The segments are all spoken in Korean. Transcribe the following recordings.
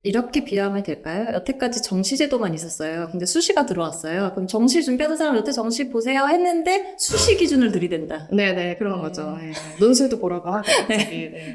이렇게 비하면 될까요? 여태까지 정시제도만 있었어요. 근데 수시가 들어왔어요. 그럼 정시 준비하는 사람 여태 정시 보세요 했는데 수시 기준을 들이댄다. 네네, 그런 거죠. 네. 논술도 보라고 하고. 갑자기. 네.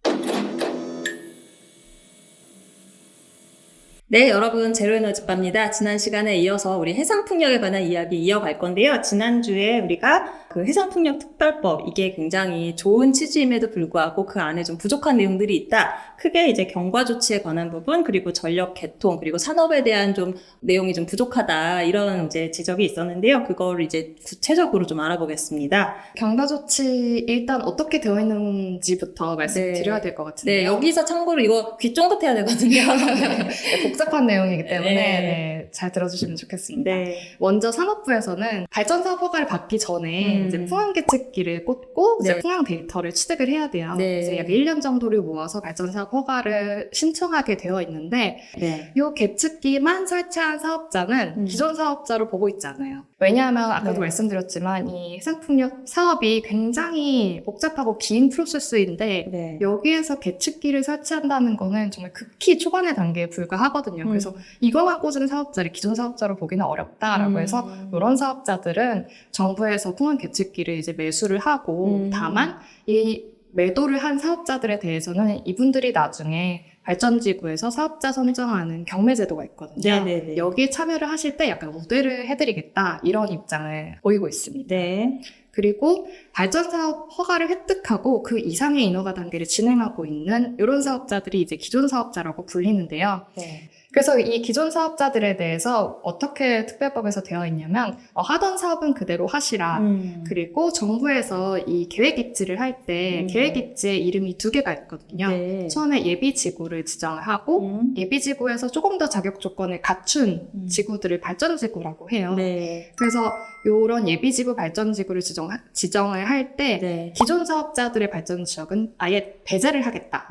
네, 여러분 제로에너지바입니다. 지난 시간에 이어서 우리 해상풍력에 관한 이야기 이어갈 건데요. 지난주에 우리가 그 해상풍력 특별법, 이게 굉장히 좋은 취지임에도 불구하고 그 안에 좀 부족한 내용들이 있다. 크게 이제 경과 조치에 관한 부분, 그리고 전력 개통, 그리고 산업에 대한 좀 내용이 좀 부족하다. 이런 이제 지적이 있었는데요. 그거를 이제 구체적으로 좀 알아보겠습니다. 경과 조치 일단 어떻게 되어 있는지부터 말씀드려야 될 것 같은데요. 네, 여기서 참고로 이거 귀 쫑긋해야 되거든요. 네, 복잡한 내용이기 때문에 네. 네, 잘 들어주시면 좋겠습니다. 네. 먼저 산업부에서는 발전사업 허가를 받기 전에 이제 풍향 계측기를 꽂고 이제 네. 풍향 데이터를 취득을 해야 돼요. 네. 그래서 약 1년 정도를 모아서 발전사업 허가를 신청하게 되어 있는데 네. 이 계측기만 설치한 사업자는 기존 사업자로 보고 있지 않아요. 왜냐하면 아까도 네. 말씀드렸지만 이 해상풍력 사업이 굉장히 복잡하고 긴 프로세스인데 네. 여기에서 계측기를 설치한다는 거는 정말 극히 초반의 단계에 불과하거든요. 그래서 이거만 꽂은 사업자를 기존 사업자로 보기는 어렵다라고 해서 이런 사업자들은 정부에서 풍원 계측기를 이제 매수를 하고 다만 이 매도를 한 사업자들에 대해서는 이분들이 나중에 발전지구에서 사업자 선정하는 경매제도가 있거든요. 네네네. 여기에 참여를 하실 때 약간 우대를 해드리겠다 이런 입장을 보이고 있습니다. 네. 그리고 발전사업 허가를 획득하고 그 이상의 인허가 단계를 진행하고 있는 이런 사업자들이 이제 기존 사업자라고 불리는데요. 네. 그래서 이 기존 사업자들에 대해서 어떻게 특별법에서 되어 있냐면 하던 사업은 그대로 하시라. 그리고 정부에서 이 계획 입지를 할 때 계획 입지에 이름이 두 개가 있거든요. 네. 처음에 예비 지구를 지정을 하고 예비 지구에서 조금 더 자격 조건을 갖춘 지구들을 발전 지구라고 해요. 네. 그래서 이런 예비 지구 발전 지구를 지정을 할 때 네. 기존 사업자들의 발전 지역은 아예 배제를 하겠다.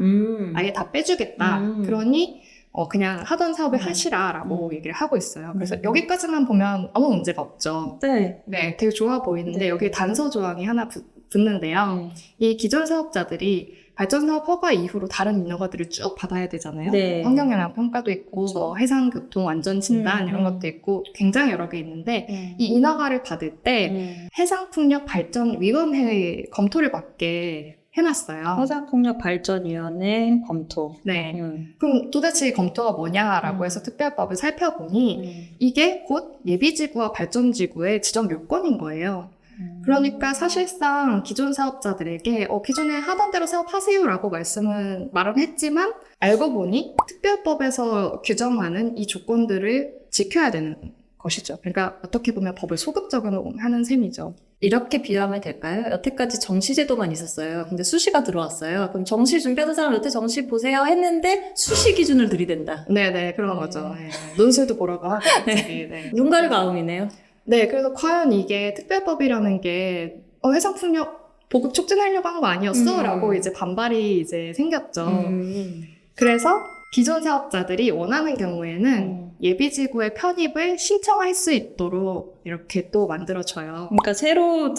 아예 다 빼주겠다. 그러니 그냥 하던 사업을 하시라라고 얘기를 하고 있어요. 그래서 여기까지만 보면 아무 문제가 없죠. 네. 네, 되게 좋아 보이는데 네. 여기에 단서 조항이 하나 붙는데요. 이 기존 사업자들이 발전사업 허가 이후로 다른 인허가들을 쭉 받아야 되잖아요. 네. 환경영향 평가도 있고 뭐 해상교통 안전진단 이런 것도 있고 굉장히 여러 개 있는데 이 인허가를 받을 때 해상풍력발전위원회의 검토를 받게 해놨어요. 해상풍력발전위원회 검토. 네. 그럼 도대체 이 검토가 뭐냐라고 해서 특별법을 살펴보니 이게 곧 예비지구와 발전지구의 지정 요건인 거예요. 그러니까 사실상 기존 사업자들에게 기존에 하던 대로 사업하세요라고 말은 했지만 알고 보니 특별법에서 규정하는 이 조건들을 지켜야 되는 것이죠. 그러니까 어떻게 보면 법을 소급 적용하는 셈이죠. 이렇게 비하면 될까요? 여태까지 정시제도만 있었어요. 근데 수시가 들어왔어요. 그럼 정시 준비하는 사람 여태 정시 보세요 했는데 수시 기준을 들이댄다. 네네, 그런 거죠. 네. 논술도 보라고 하고. 네. 눈갈 가움이네요. 네, 그래서 과연 이게 특별법이라는 게 해상풍력 보급 촉진하려고 한 거 아니었어? 라고 이제 반발이 이제 생겼죠. 그래서 기존 사업자들이 원하는 경우에는 예비지구의 편입을 신청할 수 있도록 이렇게 또 만들어줘요. 그러니까 새로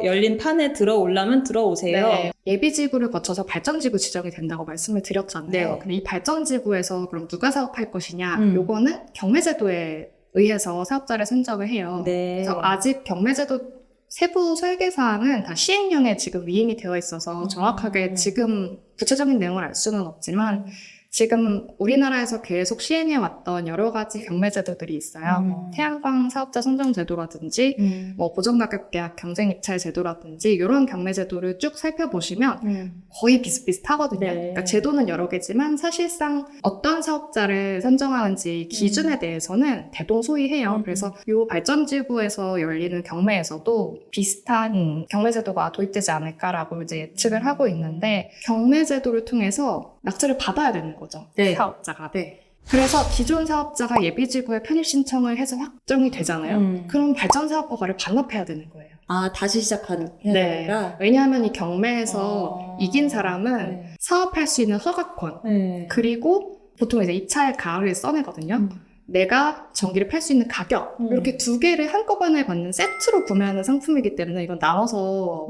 열린 판에 들어오려면 들어오세요. 네. 예비지구를 거쳐서 발전지구 지정이 된다고 말씀을 드렸잖아요. 네. 근데 이 발전지구에서 그럼 누가 사업할 것이냐? 요거는 경매제도에 의해서 사업자를 선정을 해요. 네. 그래서 아직 경매제도 세부 설계사항은 다 시행령에 지금 위임이 되어 있어서 정확하게 지금 구체적인 내용을 알 수는 없지만 지금 우리나라에서 계속 시행해왔던 여러 가지 경매제도들이 있어요. 뭐 태양광 사업자 선정제도라든지 뭐 보정가격계약 경쟁입찰 제도라든지 이런 경매제도를 쭉 살펴보시면 거의 비슷비슷하거든요. 네. 그러니까 제도는 여러 개지만 사실상 어떤 사업자를 선정하는지 기준에 대해서는 대동소이해요. 그래서 이 발전지구에서 열리는 경매에서도 비슷한 경매제도가 도입되지 않을까라고 이제 예측을 하고 있는데 경매제도를 통해서 낙찰을 받아야 되는 거죠. 네. 사업자가. 네. 그래서 기존 사업자가 예비지구에 편입 신청을 해서 확정이 되잖아요. 그럼 발전사업 허가를 반납해야 되는 거예요. 아, 다시 시작하는 네. 거가? 왜냐하면 이 경매에서 이긴 사람은 사업할 수 있는 허가권 네. 그리고 보통 이제 입찰 가를 써내거든요. 내가 전기를 팔 수 있는 가격 이렇게 두 개를 한꺼번에 받는 세트로 구매하는 상품이기 때문에 이건 나눠서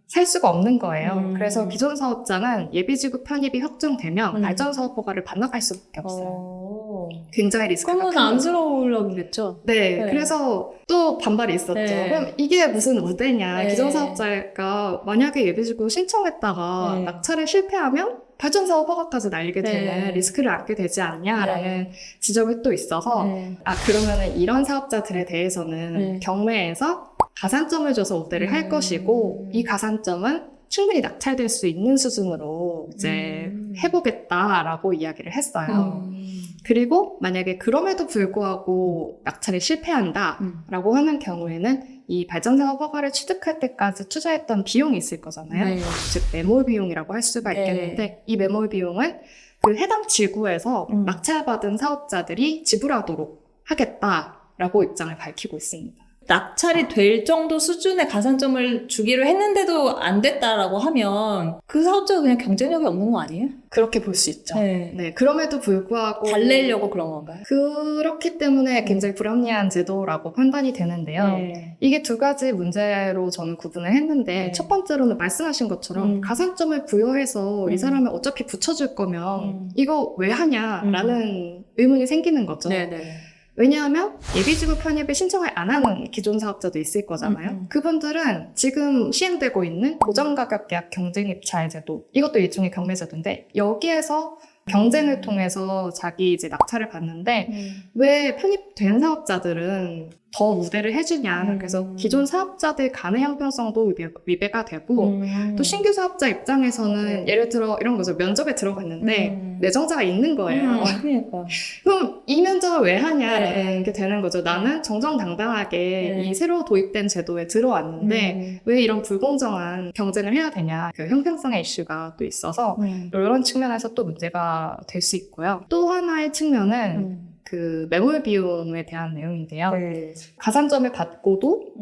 살 수가 없는 거예요. 그래서 기존 사업자는 예비지구 편입이 확정되면 발전사업 허가를 반납할 수밖에 없어요. 굉장히 리스크가 그러면 큰 거죠. 안쓰러우려겠죠. 네, 네. 그래서 또 반발이 있었죠. 네. 그럼 이게 무슨 우대냐. 네. 기존사업자가 만약에 예비지구 신청했다가 네. 낙찰에 실패하면 발전사업 허가까지 날리게 네. 되는 리스크를 안게 되지 않냐라는 지적이 또 있어서 네. 그러면은 이런 사업자들에 대해서는 네. 경매에서 가산점을 줘서 우대를 할 것이고 이 가산점은 충분히 낙찰될 수 있는 수준으로 이제 해보겠다라고 이야기를 했어요. 그리고 만약에 그럼에도 불구하고 낙찰에 실패한다라고 하는 경우에는 이 발전사업 허가를 취득할 때까지 투자했던 비용이 있을 거잖아요. 네. 즉 매몰 비용이라고 할 수가 네. 있겠는데 이 매몰 비용을 그 해당 지구에서 낙찰받은 사업자들이 지불하도록 하겠다라고 입장을 밝히고 있습니다. 낙찰이 될 정도 수준의 가산점을 주기로 했는데도 안 됐다라고 하면 그 사업자가 그냥 경쟁력이 없는 거 아니에요? 그렇게 볼 수 있죠. 네. 네, 그럼에도 불구하고 달래려고 그런 건가요? 그렇기 때문에 굉장히 불합리한 제도라고 판단이 되는데요. 네. 이게 두 가지 문제로 저는 구분을 했는데 네. 첫 번째로는 말씀하신 것처럼 가산점을 부여해서 이 사람을 어차피 붙여줄 거면 이거 왜 하냐라는 의문이 생기는 거죠. 네네. 왜냐하면 예비지구 편입을 신청을 안 하는 기존 사업자도 있을 거잖아요. 그분들은 지금 시행되고 있는 고정가격계약 경쟁입찰 제도, 이것도 일종의 경매제도인데 여기에서 경쟁을 통해서 자기 이제 낙찰을 받는데 왜 편입된 사업자들은 더 우대를 해주냐. 그래서 기존 사업자들 간의 형평성도 위배가 되고 또 신규 사업자 입장에서는 예를 들어 이런 거죠. 면접에 들어갔는데 내정자가 있는 거예요. 그러니까. 그럼 이 면접을 왜 하냐라는 네. 게 되는 거죠. 나는 정정당당하게 네. 이 새로 도입된 제도에 들어왔는데 왜 이런 불공정한 경쟁을 해야 되냐. 그 형평성의 이슈가 또 있어서 이런 측면에서 또 문제가 될 수 있고요. 또 하나의 측면은 그 매몰 비용에 대한 내용인데요. 네. 가산점을 받고도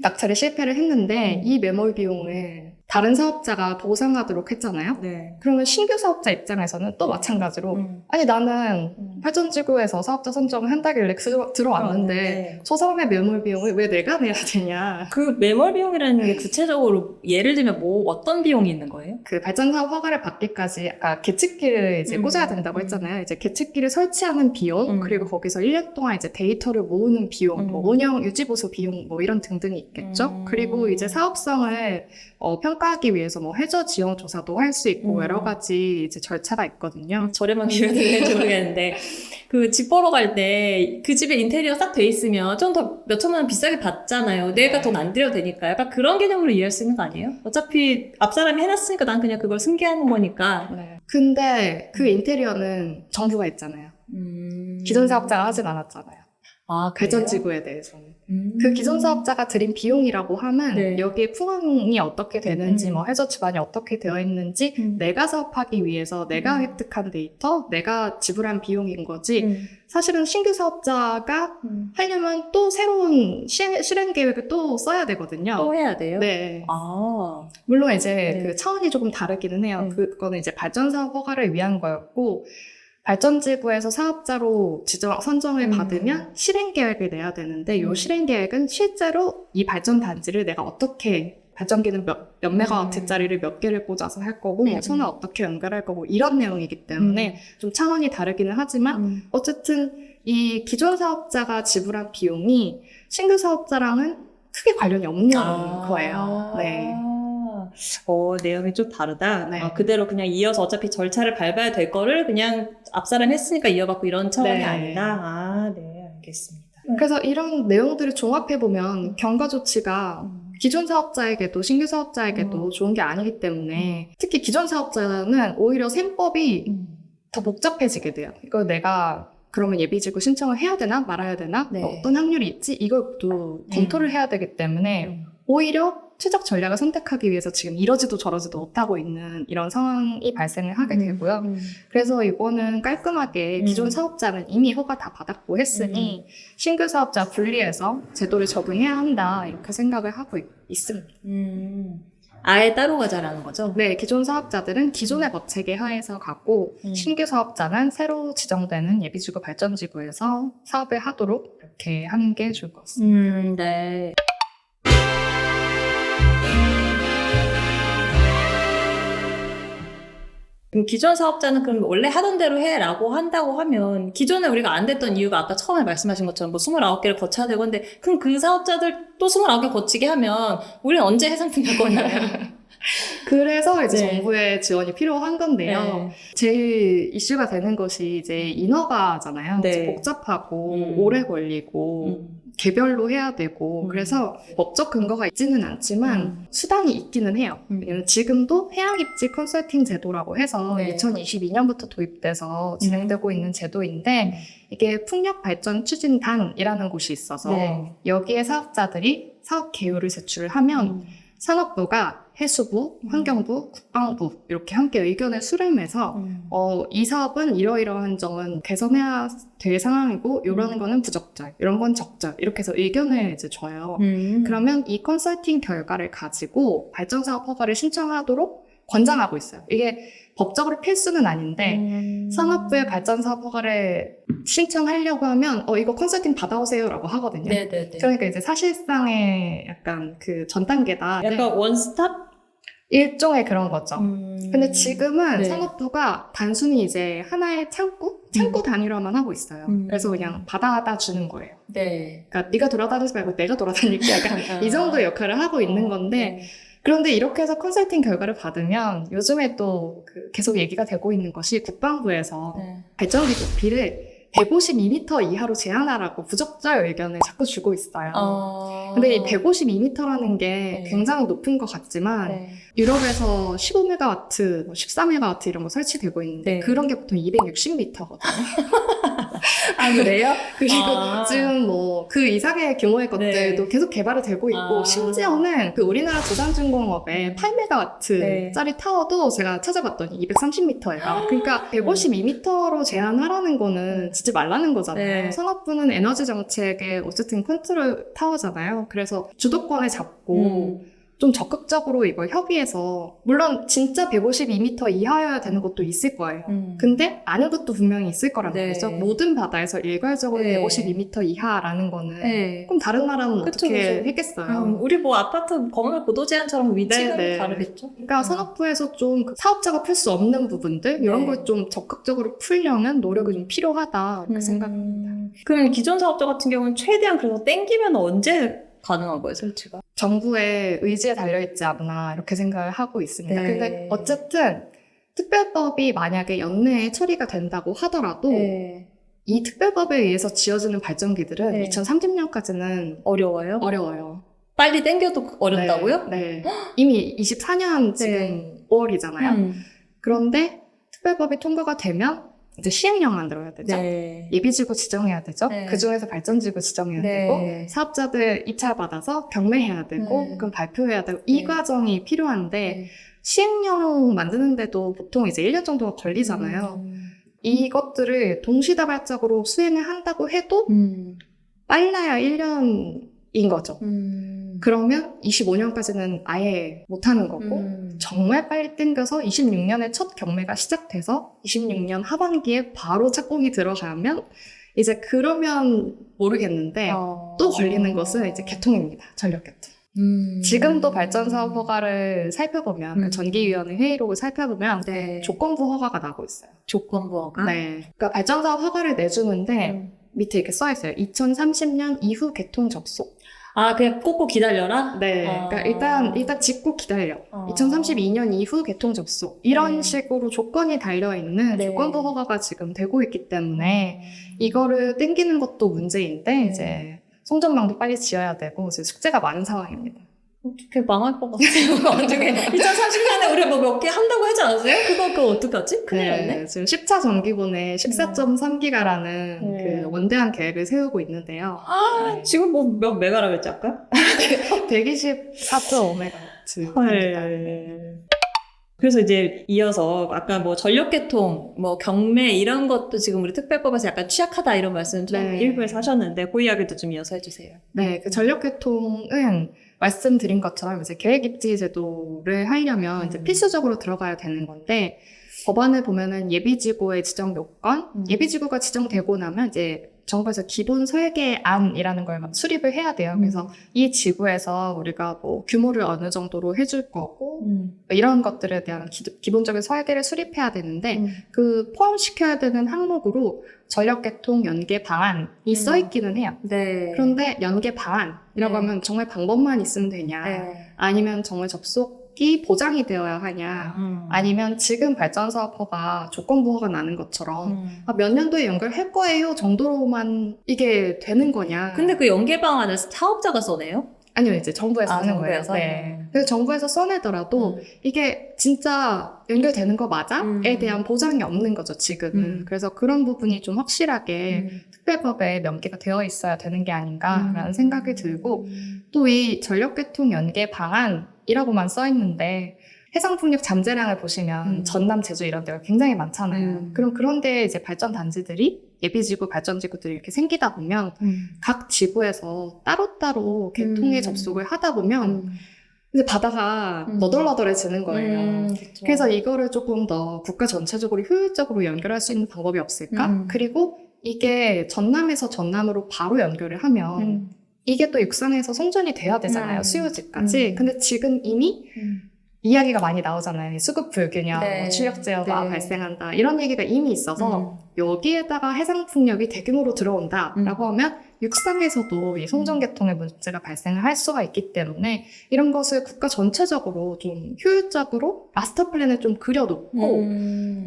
낙찰에 실패를 했는데 이 매몰 비용을 다른 사업자가 보상하도록 했잖아요. 네. 그러면 신규 사업자 입장에서는 또 마찬가지로 아니 나는 발전지구에서 사업자 선정을 한다길래 들어왔는데 저 사람의 매몰 비용을 왜 내가 내야 되냐. 그 매몰 비용이라는 게 구체적으로 예를 들면 뭐 어떤 비용이 있는 거예요? 그 발전사업 허가를 받기까지 아까 계측기를 이제 꽂아야 된다고 했잖아요. 이제 계측기를 설치하는 비용 그리고 거기서 1년 동안 이제 데이터를 모으는 비용, 뭐 운영 유지보수 비용 뭐 이런 등등이 있겠죠. 그리고 이제 사업성을 평가하기 위해서 뭐 해저 지형 조사도 할 수 있고 여러 가지 이제 절차가 있거든요. 저렴한 비용이 될지 모르겠는데 그 집 보러 갈 때 그 집에 인테리어 싹 돼 있으면 좀 더 몇천만 원 비싸게 받잖아요. 내가 돈 안 들여도 되니까 약간 그런 개념으로 이해할 수 있는 거 아니에요? 어차피 앞사람이 해놨으니까 난 그냥 그걸 승계하는 거니까. 네. 근데 그 인테리어는 정부가 했잖아요. 기존 사업자가 하진 않았잖아요. 아, 발전지구에 대해서는. 그 기존 사업자가 들인 비용이라고 하면 네. 여기에 풍항이 어떻게 되는지 뭐 해저 지반이 어떻게 되어 있는지 내가 사업하기 위해서 내가 획득한 데이터, 내가 지불한 비용인 거지 사실은 신규 사업자가 하려면 또 새로운 실행 계획을 또 써야 되거든요. 또 해야 돼요? 네. 아. 물론 이제 네. 그 차원이 조금 다르기는 해요. 그거는 이제 발전사업 허가를 위한 거였고 발전지구에서 사업자로 선정을 받으면 실행계획을 내야 되는데 이 실행계획은 실제로 이 발전단지를 내가 어떻게 발전기는 몇 메가와트짜리를 몇 개를 꽂아서 할 거고 뭐 선을 어떻게 연결할 거고 이런 내용이기 때문에 좀 차원이 다르기는 하지만 어쨌든 이 기존 사업자가 지불한 비용이 신규 사업자랑은 크게 관련이 없는 거예요. 네. 내용이 좀 다르다. 네. 그대로 그냥 이어서 어차피 절차를 밟아야 될 거를 그냥 앞사람 했으니까 이어받고 이런 차원이 네. 아니다. 아, 네, 알겠습니다. 그래서 이런 내용들을 종합해보면 경과 조치가 기존 사업자에게도 신규 사업자에게도 좋은 게 아니기 때문에 특히 기존 사업자는 오히려 셈법이 더 복잡해지게 돼요. 이걸 내가 그러면 예비지구 신청을 해야 되나 말아야 되나 네. 어떤 확률이 있지 이것도 검토를 해야 되기 때문에 오히려 최적 전략을 선택하기 위해서 지금 이러지도 저러지도 못하고 있는 이런 상황이 발생을 하게 되고요. 그래서 이거는 깔끔하게 기존 사업자는 이미 허가 다 받았고 했으니 신규 사업자 분리해서 제도를 적용해야 한다 이렇게 생각을 하고 있습니다. 아예 따로 가자라는 거죠? 네, 기존 사업자들은 기존의 법체계 하에서 가고 신규 사업자는 새로 지정되는 예비지구 발전지구에서 사업을 하도록 이렇게 하는 게 좋을 것 같습니다. 네. 그럼 기존 사업자는 그럼 원래 하던 대로 해라고 한다고 하면 기존에 우리가 안 됐던 이유가 아까 처음에 말씀하신 것처럼 뭐 29개를 거쳐야 되고 근데 그럼 그 사업자들 또 29개 거치게 하면 우리는 언제 해상풍력 건나요? 그래서 이제 네. 정부의 지원이 필요한 건데요. 네. 제일 이슈가 되는 것이 이제 인허가잖아요. 네. 이제 복잡하고 오래 걸리고 개별로 해야 되고 그래서 법적 근거가 있지는 않지만 수단이 있기는 해요. 왜냐면 지금도 해양입지 컨설팅 제도라고 해서 네. 2022년부터 도입돼서 진행되고 있는 제도인데 이게 풍력발전추진단이라는 곳이 있어서 네. 여기에 사업자들이 사업 계획을 제출을 하면 산업부가 해수부, 환경부, 국방부 이렇게 함께 의견을 수렴해서 이 사업은 이러이러한 점은 개선해야 될 상황이고 이런 거는 부적절, 이런 건 적절 이렇게 해서 의견을 이제 줘요. 그러면 이 컨설팅 결과를 가지고 발전사업 허가를 신청하도록 권장하고 있어요. 이게 법적으로 필수는 아닌데 산업부의 발전사업 허가를 신청하려고 하면 이거 컨설팅 받아오세요라고 하거든요. 네네네. 그러니까 이제 사실상의 약간 그 전 단계다. 약간 원스톱? 일종의 그런 거죠. 근데 지금은 네. 산업부가 단순히 이제 하나의 창구 단위로만 하고 있어요. 그래서 그냥 받아다 주는 거예요. 네. 그러니까 네가 돌아다니지 말고 내가 돌아다닐게 약간 이 정도 역할을 하고 있는 건데 네. 그런데 이렇게 해서 컨설팅 결과를 받으면 요즘에 또 계속 얘기가 되고 있는 것이 국방부에서 네. 발전기 높이를 152m 이하로 제한하라고 부적절 의견을 자꾸 주고 있어요. 근데 이 152m라는 게 네. 굉장히 높은 것 같지만 네. 유럽에서 15메가와트, 14메가와트 이런 거 설치되고 있는데 네. 그런 게 보통 260m거든요. 아, 그래요? 그리고 아. 지금 뭐 그 이상의 규모의 것들도 네. 계속 개발이 되고 있고 아. 심지어는 그 우리나라 두산중공업의 8메가와트짜리 네. 타워도 제가 찾아봤더니 230m예요. 그러니까 152m로 제한하라는 거는 짓지 말라는 거잖아요. 네. 산업부는 에너지 정책의 어쨌든 컨트롤 타워잖아요. 그래서 주도권을 잡고 좀 적극적으로 이걸 협의해서 물론 진짜 152m 이하여야 되는 것도 있을 거예요. 근데 아는 것도 분명히 있을 거란 네. 말이죠. 모든 바다에서 일괄적으로 네. 152m 이하라는 거는 네. 그럼 다른 나라는 그쵸, 어떻게 그쵸. 했겠어요? 우리 뭐 아파트 건물 고도 제한처럼 위치가 네, 네. 다르겠죠? 그러니까 산업부에서 좀그 사업자가 풀 수 없는 부분들 이런 네. 걸 좀 적극적으로 풀려면 노력이 좀 필요하다 이렇게 생각합니다. 그럼 기존 사업자 같은 경우는 최대한 그래서 땡기면 언제 가능한 거예요, 설치가? 정부의 의지에 달려있지 않나 이렇게 생각을 하고 있습니다. 네. 근데 어쨌든 특별법이 만약에 연내에 처리가 된다고 하더라도 네. 이 특별법에 의해서 지어지는 발전기들은 네. 2030년까지는 어려워요? 어려워요. 빨리 땡겨도 어렵다고요? 네. 이미 24년 지금 5월이잖아요. 그런데 특별법이 통과가 되면 이제 시행령 만들어야 되죠. 네. 예비지구 지정해야 되죠. 네. 그중에서 발전지구 지정해야 네. 되고 사업자들 입찰 받아서 경매해야 되고 네. 그럼 발표해야 되고 이 네. 과정이 필요한데 네. 시행령 만드는데도 보통 이제 1년 정도가 걸리잖아요. 이것들을 동시다발적으로 수행을 한다고 해도 빨라야 1년인 거죠. 그러면 25년까지는 아예 못하는 거고 정말 빨리 땡겨서 26년에 첫 경매가 시작돼서 26년 하반기에 바로 착공이 들어가면 이제 그러면 모르겠는데 또 걸리는 것은 이제 개통입니다. 전력 개통. 지금도 발전사업 허가를 살펴보면 그 전기위원회 회의록을 살펴보면 네. 조건부 허가가 나고 있어요. 조건부 허가? 네. 그러니까 발전사업 허가를 내주는데 밑에 이렇게 써 있어요. 2030년 이후 개통 접속. 아, 그냥 꼭꼭 기다려라? 네. 그러니까 일단 짓고 기다려. 2032년 이후 개통 접속. 이런 네. 식으로 조건이 달려있는 네. 조건부 허가가 지금 되고 있기 때문에 이거를 땡기는 것도 문제인데 이제 송전망도 빨리 지어야 되고 이제 숙제가 많은 상황입니다. 어떻게 망할 것 같아요. 어떻게 2030년에 우리 뭐 몇 개 한다고 하지 않았어요? 그거 어떻게 하지? 큰일 났네. 지금 10차 정기분에 14.3기가라는 네. 그 원대한 계획을 세우고 있는데요. 아, 지금 뭐 몇 메가라고 했지 아까? 124.5메가와트. 헐. 그래서 이제 이어서 아까 뭐 전력계통, 뭐 경매 이런 것도 지금 우리 특별법에서 약간 취약하다 이런 말씀 좀 네. 일부에서 하셨는데 그 이야기도 좀 이어서 해주세요. 네, 그 전력계통은 말씀드린 것처럼 이제 계획입지 제도를 하려면 이제 필수적으로 들어가야 되는 건데 법안을 보면은 예비지구의 지정 요건, 예비지구가 지정되고 나면 이제 정부에서 기본 설계안이라는 걸 막 수립을 해야 돼요. 그래서 이 지구에서 우리가 뭐 규모를 어느 정도로 해줄 거고 이런 것들에 대한 기본적인 설계를 수립해야 되는데 그 포함시켜야 되는 항목으로 전력계통 연계 방안이 써 있기는 해요. 네. 그런데 연계 방안이라고 네. 하면 정말 방법만 있으면 되냐, 네. 아니면 정말 접속이 보장이 되어야 하냐, 아니면 지금 발전 사업허가 조건부허가 나는 것처럼 몇 년도에 연결할 거예요 정도로만 이게 되는 거냐. 근데 그 연계 방안을 사업자가 써내요? 아니요, 이제 정부에서 하는 거예요. 정부에서? 네. 그래서 정부에서 써내더라도 이게 진짜 연결되는 거 맞아?에 대한 보장이 없는 거죠, 지금은. 그래서 그런 부분이 좀 확실하게 특별법에 명기가 되어 있어야 되는 게 아닌가라는 생각이 들고, 또 이 전력계통 연계 방안이라고만 써 있는데 해상풍력 잠재량을 보시면 전남, 제주 이런 데가 굉장히 많잖아요. 그럼 그런 데 이제 발전 단지들이 예비지구, 발전지구들이 이렇게 생기다 보면 각 지구에서 따로따로 개통에 접속을 하다 보면 이제 바다가 너덜너덜해지는 거예요. 그래서 이거를 조금 더 국가 전체적으로 효율적으로 연결할 수 있는 방법이 없을까? 그리고 이게 전남에서 전남으로 바로 연결을 하면 이게 또 육상에서 송전이 돼야 되잖아요. 수요지까지. 근데 지금 이미 이야기가 많이 나오잖아요. 수급 불균형, 네. 출력 제어가 네. 발생한다. 이런 얘기가 이미 있어서 여기에다가 해상풍력이 대규모로 들어온다라고 하면 육상에서도 이 송전계통의 문제가 발생을 할 수가 있기 때문에 이런 것을 국가 전체적으로 좀 효율적으로 마스터 플랜을 좀 그려놓고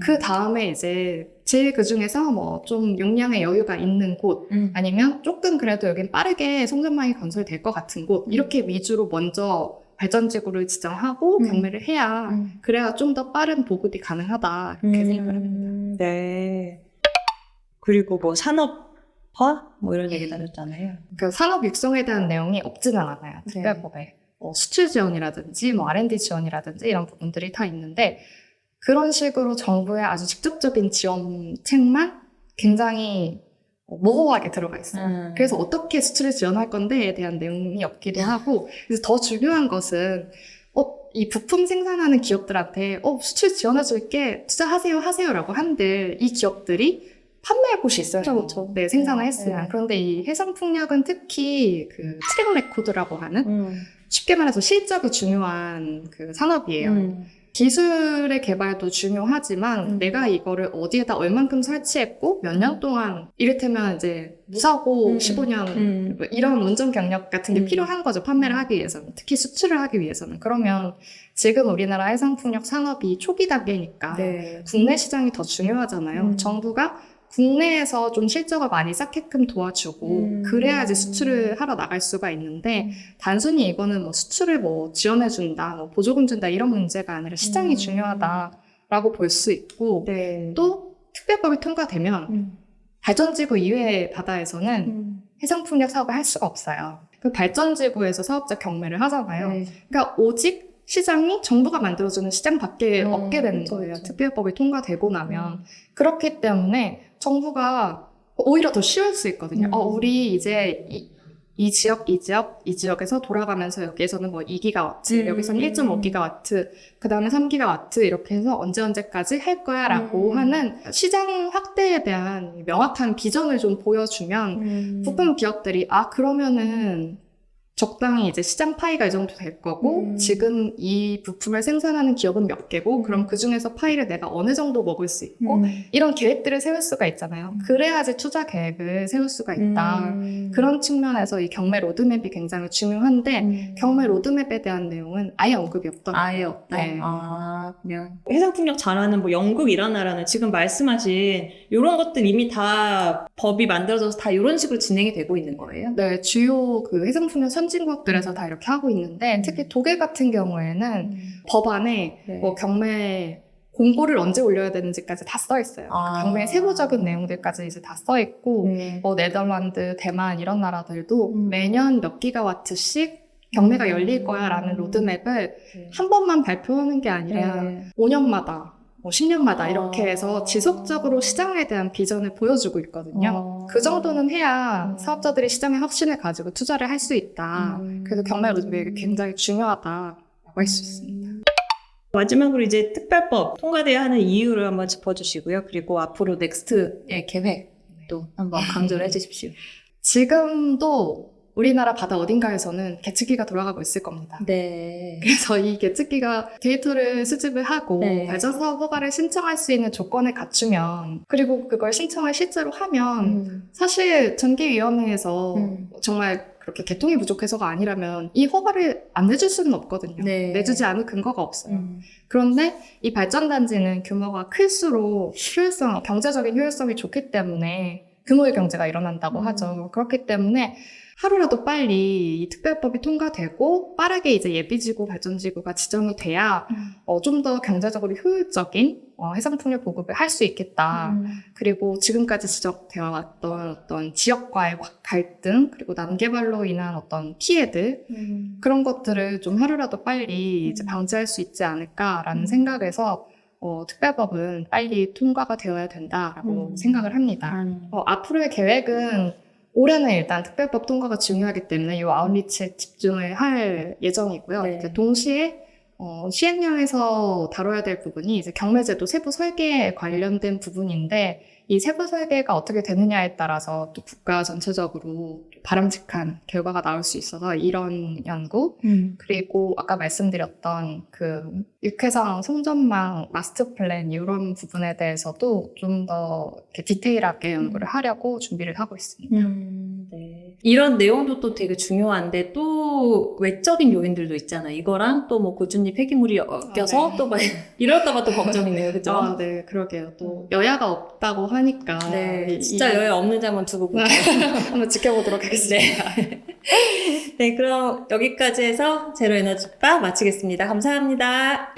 그 다음에 이제 제일 그 중에서 뭐 좀 용량의 여유가 있는 곳 아니면 조금 그래도 여긴 빠르게 송전망이 건설될 것 같은 곳 이렇게 위주로 먼저 발전지구를 지정하고 경매를 해야 그래야 좀 더 빠른 보급이 가능하다 이렇게 생각을 합니다. 네. 그리고 뭐 산업화? 뭐 이런 얘기 다뤘잖아요. 그 산업 육성에 대한 내용이 없지는 않아요. 특별법에. 수출 지원이라든지 뭐 R&D 지원이라든지 이런 부분들이 다 있는데 그런 식으로 정부의 아주 직접적인 지원책만 굉장히 모호하게 들어가 있어요. 그래서 어떻게 수출을 지원할 건데에 대한 내용이 없기도 하고, 그래서 더 중요한 것은 이 부품 생산하는 기업들한테 수출 지원해줄게 하세요라고 한들 이 기업들이 판매할 곳이 있어요. 그렇죠. 네, 생산을 했으면. 그런데 이 해상풍력은 특히 그 트랙 레코드라고 하는 쉽게 말해서 실적이 중요한 그 산업이에요. 기술의 개발도 중요하지만 내가 이거를 어디에다 얼만큼 설치했고 몇 년 동안 이를테면 이제 무사고 15년 뭐 이런 운전 경력 같은 게 필요한 거죠. 판매를 하기 위해서는. 특히 수출을 하기 위해서는. 그러면 지금 우리나라 해상풍력 산업이 초기 단계니까 네. 국내 시장이 더 중요하잖아요. 정부가 국내에서 좀 실적을 많이 쌓게끔 도와주고 그래야지 수출을 하러 나갈 수가 있는데 단순히 이거는 뭐 수출을 뭐 지원해준다, 뭐 보조금 준다 이런 문제가 아니라 시장이 중요하다라고 볼 수 있고 네. 또 특별법이 통과되면 발전지구 이외의 바다에서는 해상풍력 사업을 할 수가 없어요. 그 발전지구에서 사업자 경매를 하잖아요. 네. 그러니까 오직 시장이 정부가 만들어주는 시장밖에 없게 되는 그렇죠, 거예요. 그렇죠. 특별법이 통과되고 나면. 그렇기 때문에 정부가 오히려 더 쉬울 수 있거든요. 우리 이제 이 지역에서 돌아가면서 여기에서는 뭐 2기가와트, 여기서는 1.5기가와트, 그 다음에 3기가와트 이렇게 해서 언제까지 할 거야 라고 하는 시장 확대에 대한 명확한 비전을 좀 보여주면 부품 기업들이 그러면은 적당히 이제 시장 파이가 이 정도 될 거고 지금 이 부품을 생산하는 기업은 몇 개고 그럼 그 중에서 파이를 내가 어느 정도 먹을 수 있고 이런 계획들을 세울 수가 있잖아요. 그래야지 투자 계획을 세울 수가 있다. 그런 측면에서 이 경매 로드맵이 굉장히 중요한데 경매 로드맵에 대한 내용은 아예 언급이 없더라고요. 아예 없다. 네. 그냥 해상풍력 잘하는 뭐 영국 이런 나라는 지금 말씀하신 이런 것들 이미 다 법이 만들어져서 다 이런 식으로 진행이 되고 있는 거예요? 네, 주요 그 해상풍력 선진국들에서 다 이렇게 하고 있는데 특히 독일 같은 경우에는 법안에 네. 뭐 경매 공고를 언제 올려야 되는지까지 다 써 있어요. 경매의 세부적인 내용들까지 이제 다 써 있고 뭐 네덜란드, 대만 이런 나라들도 매년 몇 기가와트씩 경매가 열릴 거야라는 로드맵을 한 번만 발표하는 게 아니라 5년마다 뭐 10년마다 이렇게 해서 지속적으로 시장에 대한 비전을 보여주고 있거든요. 그 정도는 해야 사업자들이 시장에 확신을 가지고 투자를 할 수 있다. 그래서 경매 로드맵이 굉장히 중요하다고 할 수 있습니다. 마지막으로 이제 특별법 통과돼야 하는 이유를 한번 짚어주시고요. 그리고 앞으로 넥스트의 계획 또 한번 강조를 해주십시오. 지금도 우리나라 바다 어딘가에서는 계측기가 돌아가고 있을 겁니다. 네. 그래서 이 계측기가 데이터를 수집을 하고 네. 발전사업 허가를 신청할 수 있는 조건을 갖추면 그리고 그걸 신청을 실제로 하면 사실 전기위원회에서 정말 그렇게 개통이 부족해서가 아니라면 이 허가를 안 내줄 수는 없거든요. 네. 내주지 않을 근거가 없어요. 그런데 이 발전단지는 규모가 클수록 경제적인 효율성이 좋기 때문에 규모의 경제가 일어난다고 하죠. 그렇기 때문에 하루라도 빨리 이 특별법이 통과되고 빠르게 이제 예비지구 발전지구가 지정이 돼야 좀 더 경제적으로 효율적인 해상풍력 보급을 할 수 있겠다. 그리고 지금까지 지적되어 왔던 어떤 지역과의 갈등 그리고 난개발로 인한 어떤 피해들 그런 것들을 좀 하루라도 빨리 이제 방지할 수 있지 않을까라는 생각에서 특별법은 빨리 통과가 되어야 된다라고 생각을 합니다. 앞으로의 계획은 올해는 일단 특별법 통과가 중요하기 때문에 이 아웃리치에 집중을 할 예정이고요. 네. 이제 동시에 시행령에서 다뤄야 될 부분이 이제 경매제도 세부 설계에 관련된 부분인데 이 세부 설계가 어떻게 되느냐에 따라서 또 국가 전체적으로 바람직한 결과가 나올 수 있어서 이런 연구 그리고 아까 말씀드렸던 그 육해상 송전망 마스터 플랜 이런 부분에 대해서도 좀 더 디테일하게 연구를 하려고 준비를 하고 있습니다. 네. 이런 내용도 또 되게 중요한데 또 외적인 요인들도 있잖아요. 이거랑 또 뭐 고준위 폐기물이 엮여서 네. 또 막 이럴까봐 또 걱정이네요. 그죠? 네, 그러게요. 또 여야가 없다고 하니까 네. 진짜 여유 없는지 한번 두고 볼게요. 한번 지켜보도록 하겠습니다. 네, 그럼 여기까지 해서 제로에너지바 마치겠습니다. 감사합니다.